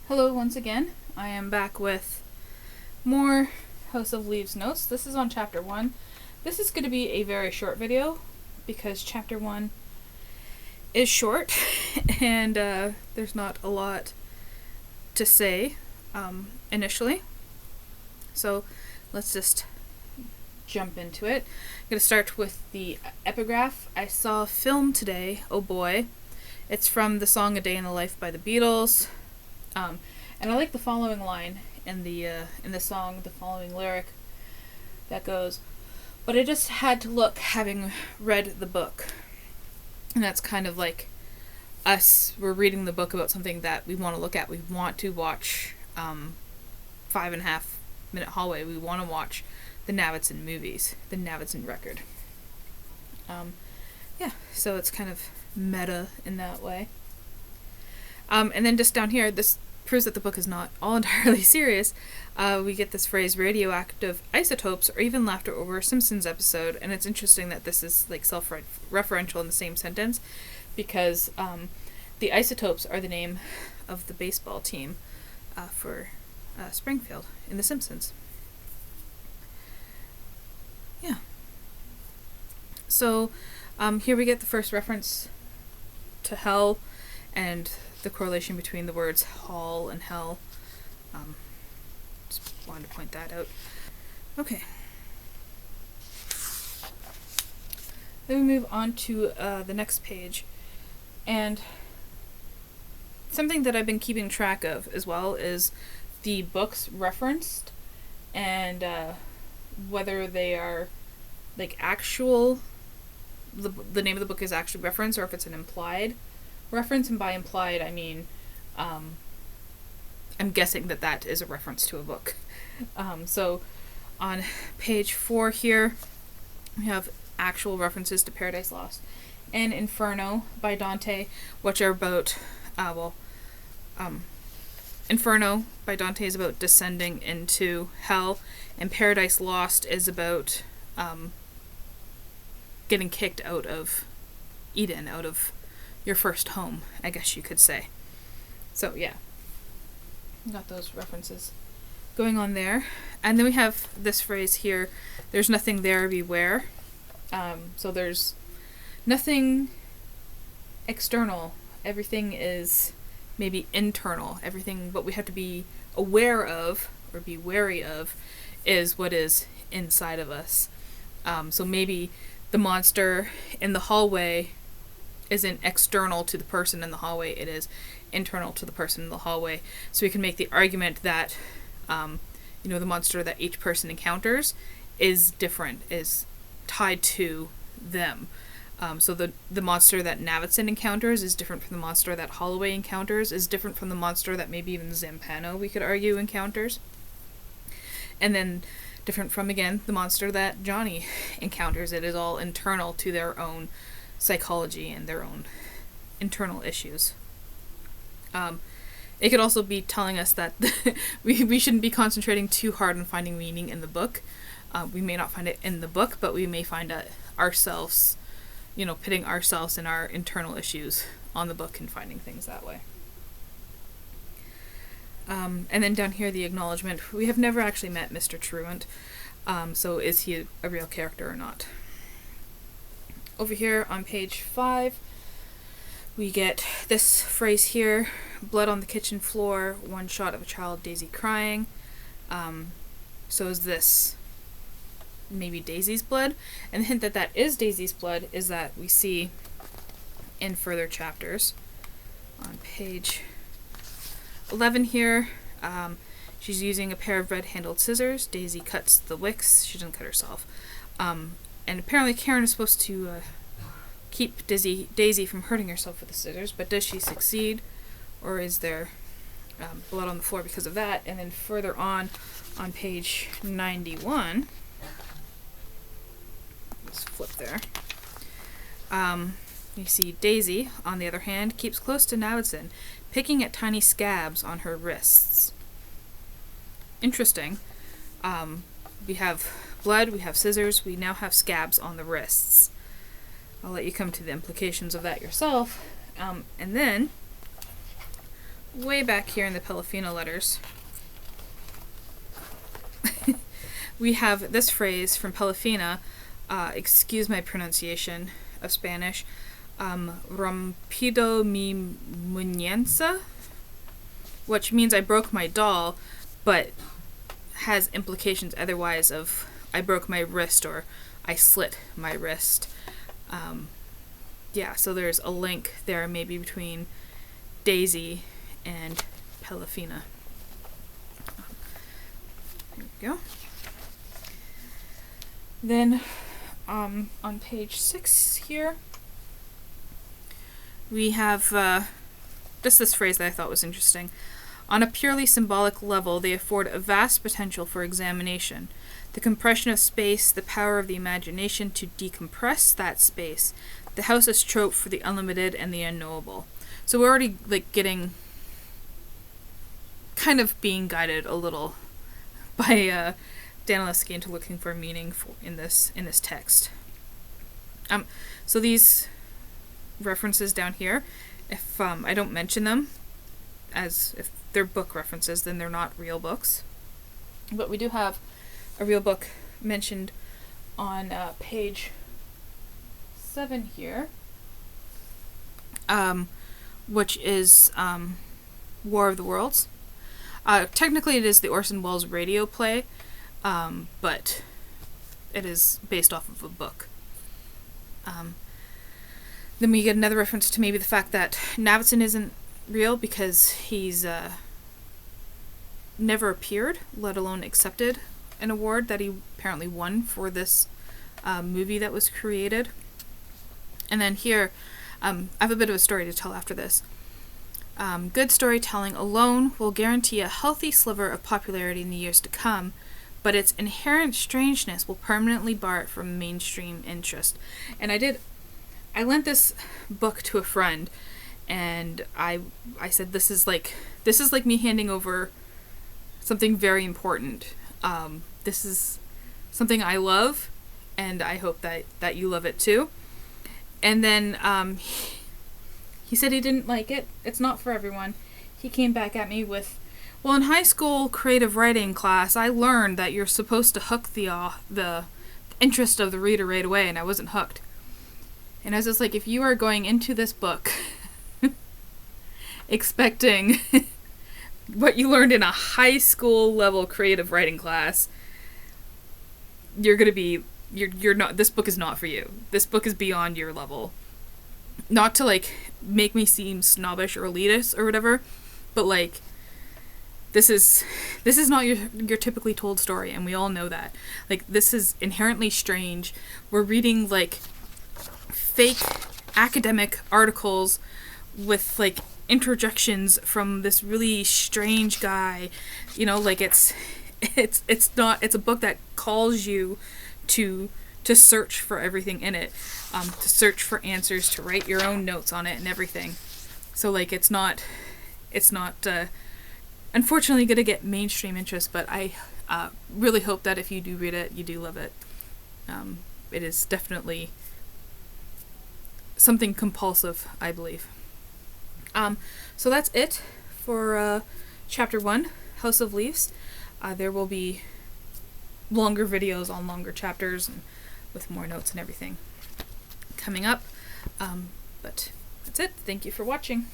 Hello once again. I am back with more House of Leaves notes. This is on chapter 1. This is going to be a very short video because chapter 1 is short and there's not a lot to say initially. So let's just jump into it. I'm going to start with the epigraph. I saw a film today, oh boy. It's from the song A Day in the Life by the Beatles. And I like the following line in the song, the following lyric that goes, "But I just had to look having read the book." And that's kind of like us, we're reading the book about something that we want to look at. We want to watch 5.5 minute hallway. We want to watch the Navidson movies, the Navidson record. So it's kind of meta in that way. And then just down here, this proves that the book is not all entirely serious. We get this phrase, radioactive isotopes, or even laughter over a Simpsons episode, and it's interesting that this is like self-referential in the same sentence, because the Isotopes are the name of the baseball team for Springfield in The Simpsons. Yeah. So here we get the first reference to hell and the correlation between the words HoL and hell. Just wanted to point that out. Okay. Then we move on to the next page. And something that I've been keeping track of as well is the books referenced and whether they are like actual, the name of the book is actually referenced, or if it's an implied reference. And by implied I mean I'm guessing that is a reference to a book. So on page 4 here we have actual references to Paradise Lost and Inferno by Dante, which are about Inferno by Dante is about descending into hell, and Paradise Lost is about getting kicked out of Eden, out of your first home, I guess you could say. So yeah, got those references going on there. And then we have this phrase here, there's nothing there, beware. So there's nothing external, everything is maybe internal. Everything what we have to be aware of or be wary of is what is inside of us. So maybe the monster in the hallway isn't external to the person in the hallway, it is internal to the person in the hallway. So we can make the argument that the monster that each person encounters is different, is tied to them. So the monster that Navidson encounters is different from the monster that Holloway encounters, is different from the monster that maybe even Zampano, we could argue, encounters. And then different from, again, the monster that Johnny encounters. It is all internal to their own psychology and their own internal issues. It could also be telling us that we shouldn't be concentrating too hard on finding meaning in the book. We may not find it in the book, but we may find ourselves, pitting ourselves and our internal issues on the book and finding things that way. And then down here, the acknowledgement. We have never actually met Mr. Truant, so is he a real character or not? Over here on page 5, we get this phrase here, blood on the kitchen floor, one shot of a child, Daisy crying. So is this maybe Daisy's blood? And the hint that is Daisy's blood is that we see in further chapters. On page 11 here, she's using a pair of red-handled scissors. Daisy cuts the wicks. She doesn't cut herself. And apparently Karen is supposed to keep Daisy from hurting herself with the scissors, but does she succeed? Or is there blood on the floor because of that? And then further on page 91, let's flip there, you see Daisy, on the other hand, keeps close to Navidson, picking at tiny scabs on her wrists. Interesting. We have blood, we have scissors, we now have scabs on the wrists. I'll let you come to the implications of that yourself. And then way back here in the Pelafina letters, we have this phrase from Pelafina, excuse my pronunciation of Spanish, rompido mi muñeca, which means I broke my doll, but has implications otherwise of I broke my wrist or I slit my wrist. Yeah, so there's a link there maybe between Daisy and Pelafina. There we go. Then on page 6 here, we have just this phrase that I thought was interesting. On a purely symbolic level, they afford a vast potential for examination. The compression of space, the power of the imagination to decompress that space. The house as trope for the unlimited and the unknowable. So we're already getting kind of being guided a little by Danilevsky into looking for meaning in this text. So these references down here, if I don't mention them as if they're book references, then they're not real books. But we do have a real book mentioned on page 7 here, which is War of the Worlds. Technically, it is the Orson Welles radio play, but it is based off of a book. Then we get another reference to maybe the fact that Navidson isn't real because he's never appeared, let alone accepted an award that he apparently won for this movie that was created. And then here, I have a bit of a story to tell after this. Good storytelling alone will guarantee a healthy sliver of popularity in the years to come, but its inherent strangeness will permanently bar it from mainstream interest. And I lent this book to a friend, and I said, this is like me handing over something very important. This is something I love, and I hope that you love it too. And then he said he didn't like it. It's not for everyone. He came back at me with, well, in high school creative writing class, I learned that you're supposed to hook the interest of the reader right away, and I wasn't hooked. And I was just like, if you are going into this book expecting what you learned in a high school level creative writing class, you're not, this book is not for you. This book is beyond your level. Not to make me seem snobbish or elitist or whatever, but this is not your typically told story, and we all know that. This is inherently strange. We're reading fake academic articles with interjections from this really strange guy. It's a book that calls you to search for everything in it, to search for answers, to write your own notes on it and everything. So it's not unfortunately going to get mainstream interest, but I really hope that if you do read it, you do love it. It is definitely something compulsive, I believe. So that's it for chapter 1, House of Leaves. There will be longer videos on longer chapters and with more notes and everything coming up. But that's it. Thank you for watching.